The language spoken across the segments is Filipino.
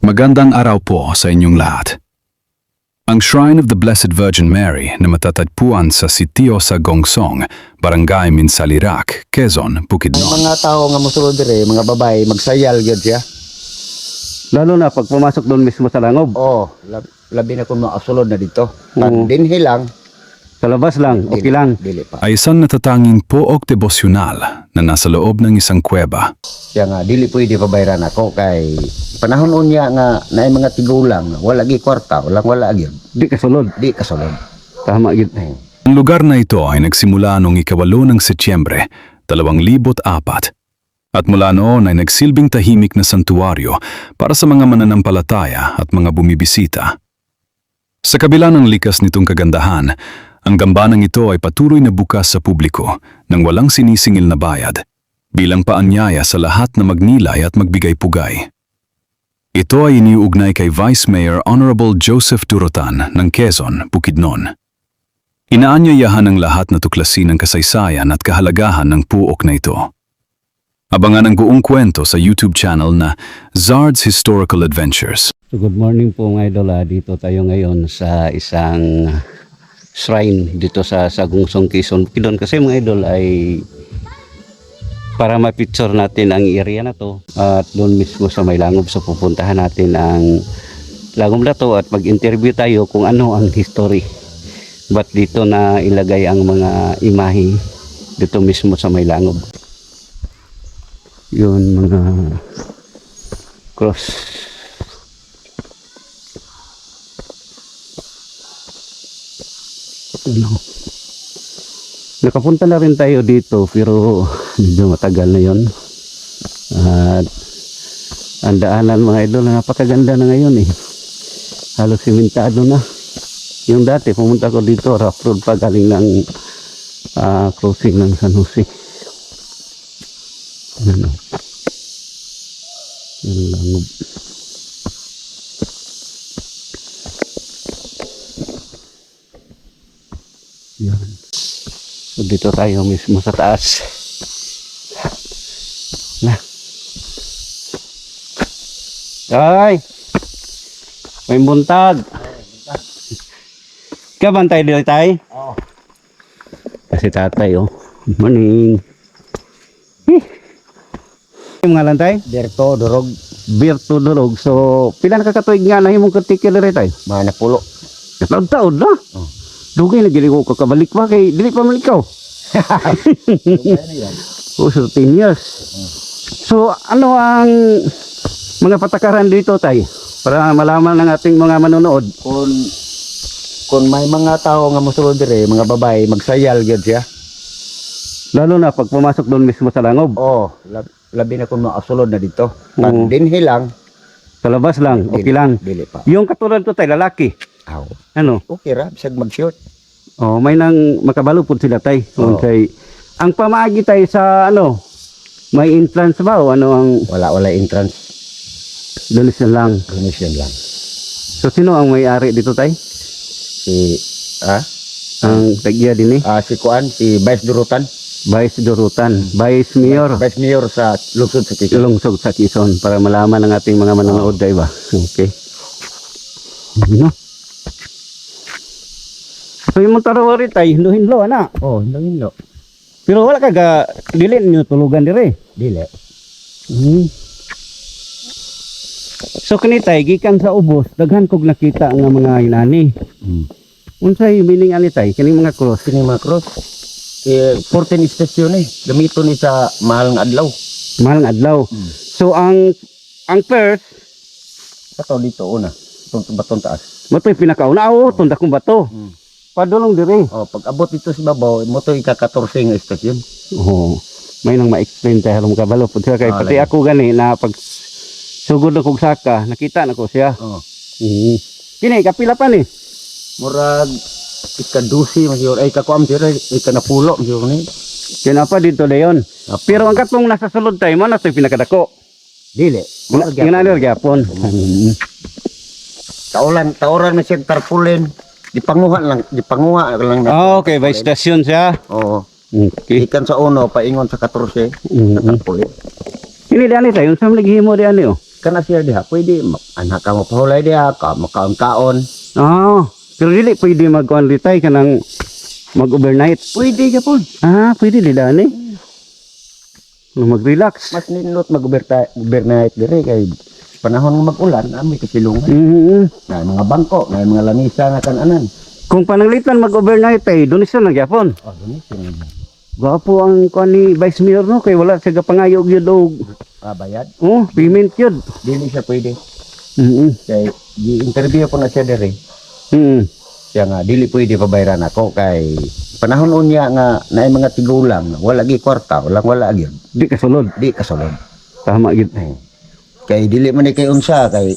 Magandang araw po sa inyong lahat. Ang Shrine of the Blessed Virgin Mary na matatagpuan sa sitio sa Gongsong, Barangay Minsalirak, Quezon, Ang Bukidnon. mga tao nga mosulod dire, mga babae, magsayal gyud siya. Lalo na pag pumasok doon mismo sa langob. Oh, labi na kung makasulod na dito. Oo. Dinhi lang. Sa labas lang, okay lang. Dili pa. Ay isang natatanging pook devosyonal na nasa loob ng isang kuweba. Siya nga, dili pwede pabayran ako kay panahon unya nga naay mga tigulang, wala gi kwarta, wala gyud. Di kasulod. Di kasulod. Tama yun. Ang lugar na ito ay nagsimula noong 8 ng Setyembre, 2004. At mula noon ay nagsilbing tahimik na santuaryo para sa mga mananampalataya at mga bumibisita. Sa kabila ng likas nitong kagandahan, ang gambanang ito ay patuloy na bukas sa publiko nang walang sinisingil na bayad, bilang paanyaya sa lahat na magnilay at magbigay pugay. Ito ay iniuugnay kay Vice Mayor Honorable Joseph Durotan ng Quezon, Bukidnon. Inaanyayahan ng lahat na tuklasin ang kasaysayan at kahalagahan ng puok na ito. Abangan ang buong kwento sa YouTube channel na Zard's Historical Adventures. So good morning po mga idol. Dito tayo ngayon sa isang shrine dito sa Gongsong, Quezon, Bukidnon. Kasi mga idol ay para ma-picture natin ang area na to at doon mismo sa may langob. So pupuntahan natin ang langob na to at mag-interview tayo kung ano ang history. Ba't dito na ilagay ang mga imahe dito mismo sa may langob. Yun mga cross. Ano? Nakapunta na rin tayo dito pero medyo matagal na yon. At ang daanan mga idol napakaganda na ngayon eh. Halos simentado na. Yung dati pumunta ko dito rough road pa galing ng crossing ng San Jose. Ano? Yung langob. Yan. So dito tayo mismo sa taas. Na. Ay! May buntag. Kabantay dito tayo? Oh. Kasi tatay oh. Good morning. Yung ngalan tayo? Derto durog Birto Durog. So, pila nakakatuig nga na yung particular tayo? mga napulo. Taon na. Oh. Dugay na gili ko kakabalik pa kay dili pa malikaw. Oh, so 10 years. So, ano ang mga patakaran dito tayo? Para malaman ng ating mga manonood. Kung may mga tao nga mosulod dire, mga babae, magsayal gyud siya. Lalo na pag pumasok doon mismo sa langob. Oh, labi na kung makasulod na dito. Oo. Dinhi lang. Sa labas lang, okay lang. Dili pa. Yung katulad to tayo, lalaki. Aw. Ano? Okay ra, bisag mag-shoot. Oh, may nang makabalo po sila tay. Oo. Kay ang pamaagi tay sa ano, may entrance ba o ano ang Wala entrance. donation lang. Donation lang. So sino ang may-ari dito tay? Si Ang tagya din eh. si Kuan, si Vice Durutan. Vice Durutan, Vice Mayor Vice Mayor sa lungsod sa Quezon. Lungsog sa Quezon para malaman ng ating mga manonood tay ba. Okay. Ano? So yung tarawari tay, hinlo ana. Oh, hinlo. Pero wala ka ga dili niyo tulugan dire. Dili. So kani tay gikan sa ubos daghan kog nakita nga mga inani. Unsay meaning ani tay kini mga cross? Kini mga cross. 14 station gamito ni sa mahal nga adlaw. Mahal nga adlaw. So ang first Kato dito una. Itong baton taas. motoy pinakauna tunda kong bato. Padulong dire. Oh, pag abot dito sa babaw, mo to ika-14 nga station. Oh, may nang ma-explain tayo halong kabalo pud siya kay Ah, pati lagi. ako gani na pag sugod na kog saka nakita na ko siya. Oh. Kini kapila pa ni. Murag ika-12 masyur ay kakuam sira ika-10 masyur ni. Kinapa dito dayon. Pero ang katong nasa sulod tayo man na to'y pinakadako. Dili. Ginanir gyapon. Tauran na siya tarpulin. Dipanguha lang na. Ah, okay, by station siya. Oo. Okay. Ikan sa uno paingon sa 14 Mm-hmm. tarpulin. Ini diani tayo, unsa man naghimo diani oh. kana siya diha, pwede anak ka mapahulay diha, ka makaon-kaon. Pero dili pwede mag-on retire ka ng mag-overnight. Pwede gyapon. Pwede dili ani. Mag-relax. Mas nindot mag-overnight dire kay panahon nga mag-ulan, may kasilungan. Na mga bangko, na mga lamisa nga kananan. Kung pananglitan mag-overnight ay donation na gyapon. Donation. Gwapo ang kuan ni Vice Mayor no kay wala siya gapangayo gyud og Bayad. payment yun. Dili siya pwede. Mm. Kay gi-interview ko na siya dire. Mm. Siya nga dili pwede pabayaran ako kay panahon unya nga naay mga tigulang wala gi kwarta, wala gyud. Di kasulod. Di kasulod. Tama gyud. Kay dili man ni kay unsa kay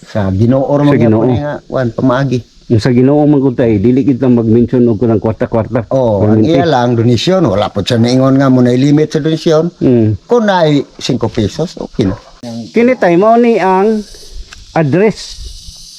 sa Ginoo Sa man Ginoo. nga wan pamaagi. Yung sa Ginoo man gud tay dili kita mag-mention og kunang kwarta-kwarta. Ang iya lang donasyon, wala po siya naingon nga mo na limit sa donasyon. Kung naay 5 pesos, okay na. Kini tay mao ni ang address.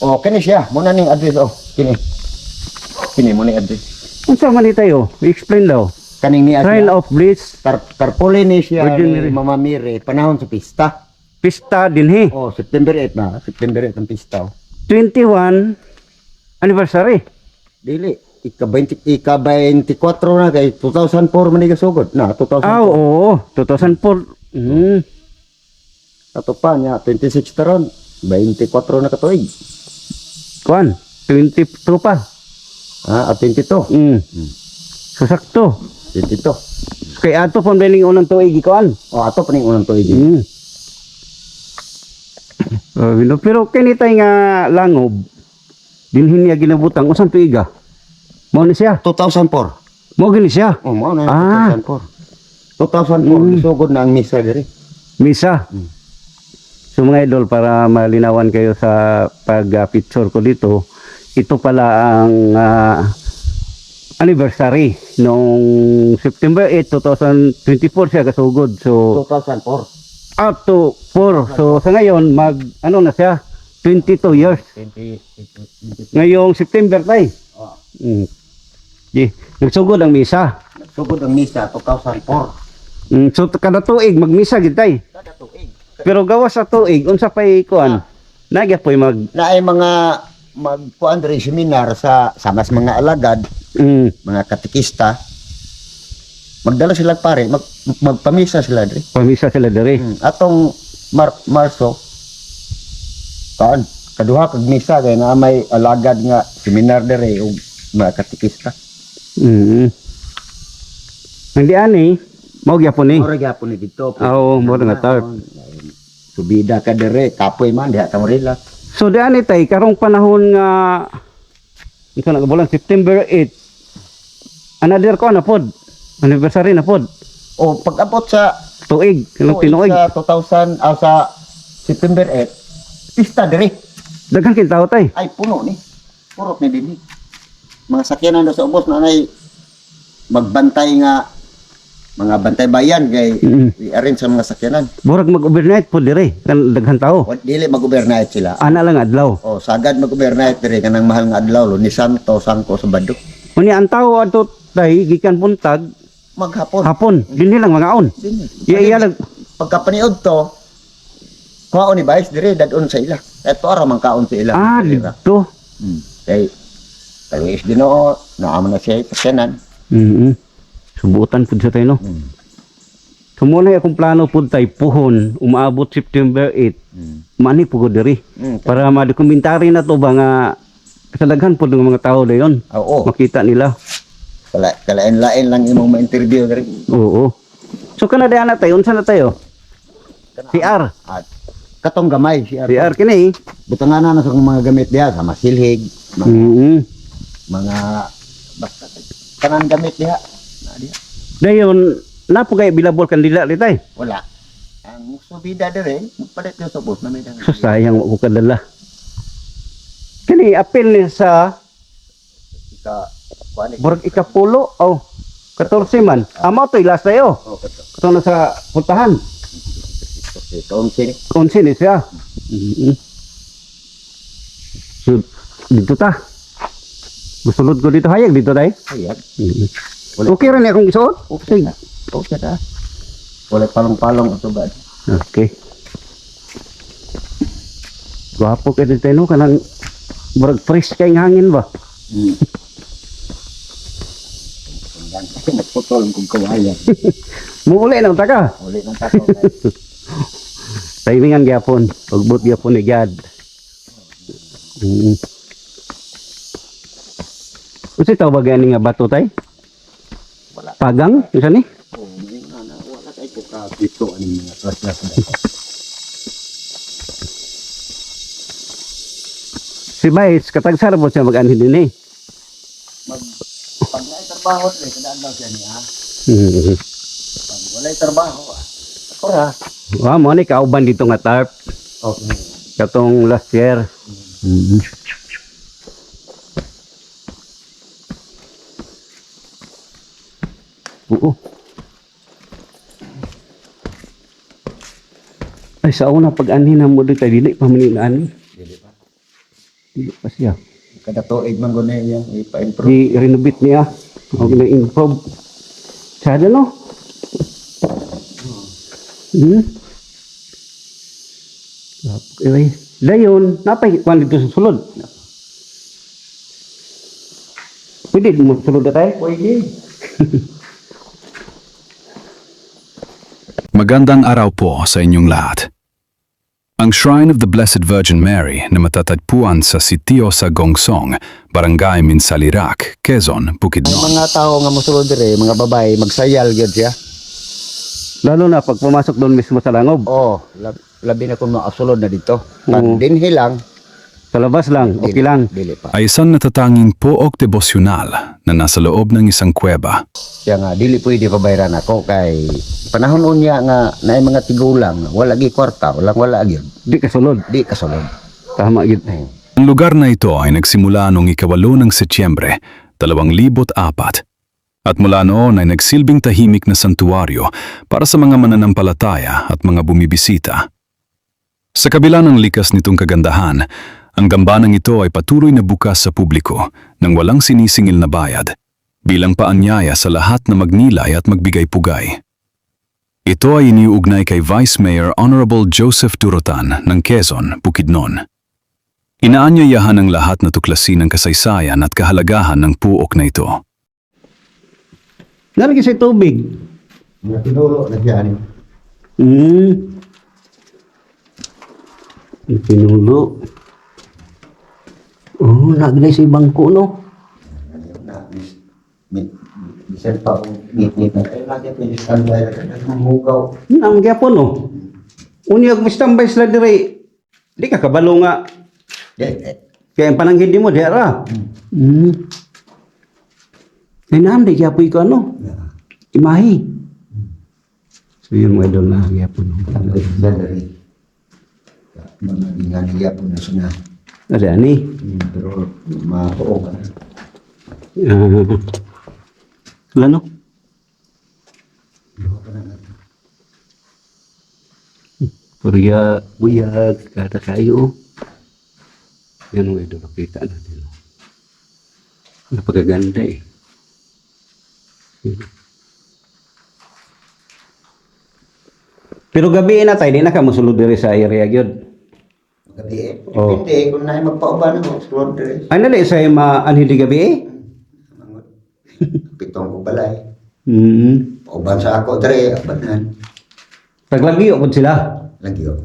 Kini siya, muna ning address Kini mo ni address. Unsa man ni tayo? I-explain daw. Kaning ni Shrine of Bliss Tarpuli ni siya Virgin ni Mary. Mama Miri, panahon sa pista. Pista dinhi. September 8 na. September 8 ang pista. 21 anniversary. Dili, ika-24 na kay 2004 man ni kasugod. Na, 2004. Oo, 2004. Ato pa niya, 26 taron. 24 na katuig. Kuan, 22 pa. At 22. So sakto. 22. Kay ato pon beling unang tuig kuan. Ato pa ning unang tuig. Pero kini tay nga langob dinhin niya ginabutang usan tuiga. Mao ni siya. 2004. Mao gini siya. Mao na 2004. 2004 isugod na ang misa diri. Misa. So mga idol, para malinawan kayo sa pag-picture ko dito, ito pala ang anniversary noong September 8, 2024 siya kasugod. So 2004. up to 4. So sa ngayon ano na siya 22 years. Ngayong September tay. Nagsugod ang misa. Nagsugod ang misa 2004. So kada tuig magmisa gid tay. Kada tuig. Pero gawas sa tuig unsa pay kuan? Nagya poy naay mga magkuan diri seminar sa mas mga alagad, mga katikista. Magdala sila pare, magpamisa sila diri. Pamisa sila diri. Atong Marso kaduha kag misa kay na may alagad nga seminar diri ug mga katikista. Hindi ani mao gyapon ni. Ora gyapon ni dito. Mo nga tarp. Subida ka diri, kapoy man diha ka mo relax. So di ani tay karong panahon nga ito na bulan September 8. Another ko na pod. Anniversary na pod. Pag-abot sa Tuig, kanang tinuig. sa 2000 sa September 8, pista diri. Daghan kin tawo tay. Ay puno ni. Purot ni dinhi. Mga sakyanan do sa ubos na nay magbantay nga mga bantay bayan kay i-arrange sa mga sakyanan. Murag mag-overnight pod diri kan daghan tawo. Dili mag-overnight sila. Ana lang adlaw. Sagad mag-overnight diri kanang mahal nga adlaw ni Santo Sangko sa Badok. Unya ang tawo adto tay gikan buntag Maghapon. hapon dinhi lang mga on. Iya lang Pagkapaniod to, kuhaon ni Vice diri dadon sa ila. Eto ara man kaon sa ila. dito. Kay is Ginoo naamo na siya sakyanan. Subutan pud sa tayo no. Sumuna akong plano pud tay puhon umaabot September 8. Mani pugod diri para ma-dokumentary na to ba nga kasalaghan pud ng mga tao dayon. Oo. Makita nila. Kalain-lain lang imong ma-interview diri. Oo. So kana diha na tayo unsa na tayo? CR. At katong gamay si CR kini. butangan na sa mga gamit diha sa masilhig, mga basta tanan gamit diha. Na diha. Dayon napo kay bilabol kandila litay. Wala. Ang subida diri, palit yung subos na may So sayang ko kadala. Kini apil ni sa Burag ikapulo, 14 man. Amo to ilas tayo. Ito na sa puntahan. Konsin ni siya. So, dito ta. Gusulod ko dito hayag dito tay. Hayag. Okay rin akong isuot? Okay na. Okay na. Wala palong-palong ang subad. Okay. Gwapo ka dito no kanang murag fresh kay hangin ba. Nagputol kung kawayan. Muuli na ta ka. Uli ng tato. Timingan gyapon, pagbot gyapon ni God. Usi tawag gani nga bato tay? Wala. Pagang, isa ni? Oh, may nga wala kay ko ka pito ani mga traslas na. Si Vice, katagsar mo siya mag-anhin din eh. Pag na trabaho rin, kadaan daw siya niya. Pag wala'y trabaho, ako ra. Wa mo ni kauban dito nga tarp Oh, katong last year. Oo. Ay sa una pag-anhin na mo dito dili pa manilaan. dili pa. Dili pa siya. Kada tuig man guni yang ipa-improve. Di-renovate niya. O gina-improve. Sada no? Okay. Dayon, napay kwan dito sa sulod. Pwede mo sulod na tayo? Pwede. Magandang araw po sa inyong lahat. Ang Shrine of the Blessed Virgin Mary na matatagpuan sa sitio sa Gongsong, Barangay Minsalirak, Quezon, Ang Bukidnon. mga tao nga mosulod dire, mga babae, magsayal gyud siya. Lalo na pag pumasok doon mismo sa langob. Oh, labi na kung makasulod na dito. Oo. Pag dinhi lang, Sa labas lang, okay dili- lang. Dili pa. Ay isang natatanging pook devosyonal na nasa loob ng isang kuweba. Kaya nga dili pwede pabayran ako kay panahon unya nga naay mga tigulang, wala gi kwarta, wala gyud. Di kasulod. Di kasulod. Tama gid. Ang lugar na ito ay nagsimula noong 8 ng Setyembre, 2004. At mula noon ay nagsilbing tahimik na santuaryo para sa mga mananampalataya at mga bumibisita. Sa kabila ng likas nitong kagandahan, ang gambanang ito ay patuloy na bukas sa publiko nang walang sinisingil na bayad, bilang paanyaya sa lahat na magnilay at magbigay pugay. Ito ay iniuugnay kay Vice Mayor Honorable Joseph Turotan ng Quezon, Bukidnon. Inaanyayahan ng lahat na tuklasin ang kasaysayan at kahalagahan ng puok na ito. Nalagi sa tubig. Mga tinuro na diyan. Ang pinulo. Oh, naglay sa bangko no. Na bisan pa kung ngit-ngit na kayo lagi pwede standby na hugaw. Ang gyapon no. Unya og standby sila dire. Di ka kabalo nga. Kaya ang pananghid mo dera. Ay naam di gyapoy ko ano. Imahi. So yun mga idol na gyapon no. Dari mga dinganiya po na suna. Ada ni. Pero maoo ka. Ano? Purya, buyag, kada kayo. Yan ang idol, kita natin. Napagaganda eh. Pero gabi na tayo, di na ka masulod diri sa area gyud. Gabi eh. Oh. Hindi, kung na magpauba na mo, explore dire. Ay nali sa maanhin di gabi eh. Pitong ko balay. Hmm. Pauban sa ako dire, abanan. Taglagi o sila. Lagyo.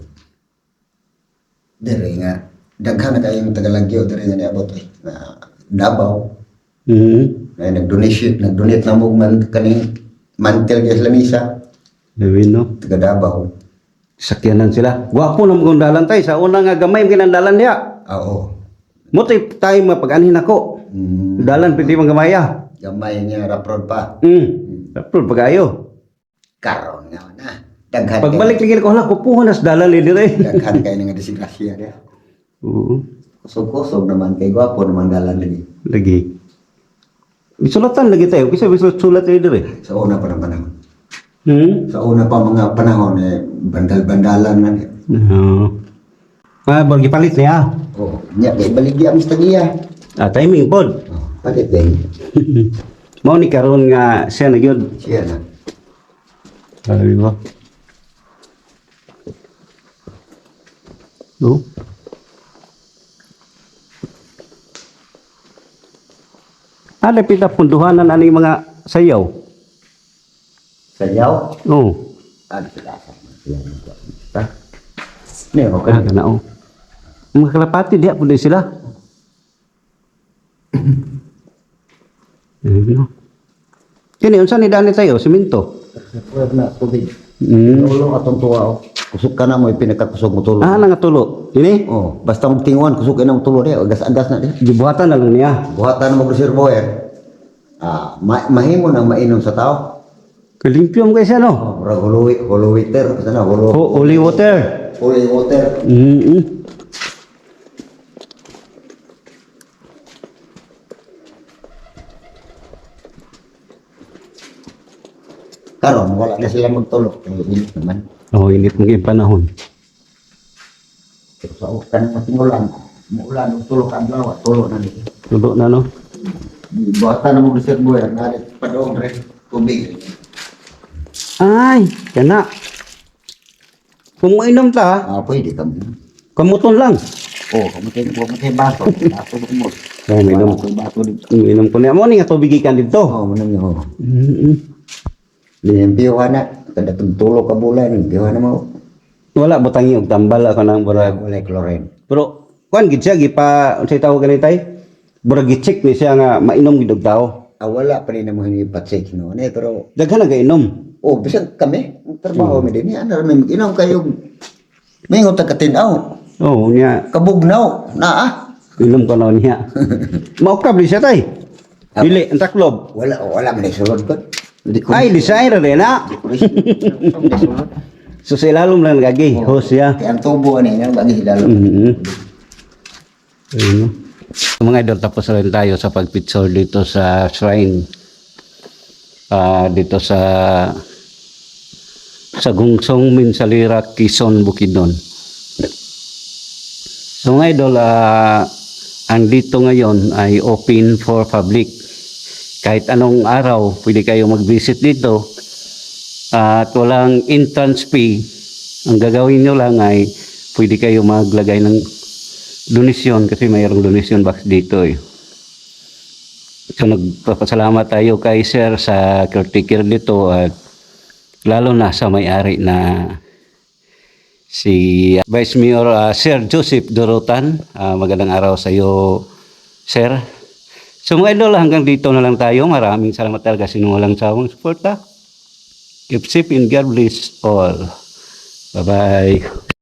Dire nga. Daghan na kayong tagalagyo dire nga niabot eh. Na Davao. Hmm. Ay nag-donate na mo man kaning mantel kay lamisa. Sabi no. Taga Davao. Sakyanan sila. Gwapo na mong dalan tayo. Sa una nga gamay kinandalan niya. Oo. Muti tayo mapag-anhin ako. Dalan pwede mong gamaya. Gamay niya raprod pa. Tapos pag-ayo. Karon nga na. Daghan Pagbalik lagi ko, hala, kupuhan nas dalan ni dire. Daghan kayo nga disgrasya dia. Oo. Kusog-kusog naman kay gwapo naman dalan lagi. Lagi. Bisulatan lagi tayo. Kasi bisulat tayo dire. Sa una pa ng panahon. Sa una pa mga panahon eh bandal-bandalan man. Oo. Borgi palit niya. Oh, nya kay baligya ang tagiya. Timing pod. Oh, palit din. Mao ni karon nga siya na gyud. Siya na. Sabi mo. No? Ada pita punduhanan ani mga sayaw. Sayaw. Oh. Ano sila sa ha? Ne, okay. Kana oh. Mga kalapati diha pud sila. Ayun. Kini unsa ni dani sayaw semento? Pwede na tubig. Mm. Tulong atong tuwa oh. Kusog ka na mo pinakakusog mo tulong. Ah, nga tulo. Ini Oh, basta mong tinguan kusog inang tulo di, agas-agas na di. gibuhatan na lang niya. Buhatan mo reservoir. Mahimo nang mainom sa tao. Kalimpyo mo kay siya no. Murag huluwiter, basta na Holy water. holy water. Mm. Karon wala na sila magtulog, init naman. Oh, init mo yung panahon. Pero sa kanang matingulan, muulan og tulog adlaw, tulog na ni. Tulo na no. Buhatan mo reservoir, na padong re tubig. Ay, kana. Kung mainom ta, Pwede ka mo. kamuton lang. Oh, kamutin baso. Baso mo. Kaya mainom. Baso dito. Uminom ko niya. Mo ni nga tubig ikan dito. Oh, manang yo. Mm. Limpiyuhan na. Kada tulo ka bulan, limpiyuhan na mo. Wala butangi og tambal ako nang burag. Wala chlorine. Pero kuan gid siya gipa unsay tawag ganitay? Burag gi-check ni siya nga mainom gid og tao. Wala pa rin na mo hinipatsik, no? Pero, Daghan na gainom. bisan kami, trabaho mi din. Ano rin, inom kayo, may nga tagkatinaw, Oh, niya. kabugnaw, na Inom ko na niya. Maukab di siya tay. Dili ang taklob. Wala man sulod ko. Ay, design ra rin na. So sa ilalom lang nagagi. Host siya. Kaya ang tubo ni nang bagi dalo. Mm-hmm. Ayun. Mga idol, tapos na rin tayo sa pagpicture dito sa shrine. Dito sa Gungsong Minsalira, Quezon, Bukidnon. So mga idol, ang dito ngayon ay open for public. Kahit anong araw, pwede kayo mag-visit dito. At walang entrance fee. Ang gagawin nyo lang ay pwede kayo maglagay ng donasyon kasi mayroong donation box dito eh. So nagpapasalamat tayo kay Sir sa caretaker dito at lalo na sa may-ari na si Vice Mayor Sir Joseph Dorotan. Magandang araw sa iyo, Sir. So mga idol, hanggang dito na lang tayo. Maraming salamat talaga sa inyong walang sawang suporta. Keep safe and God bless all. Bye-bye.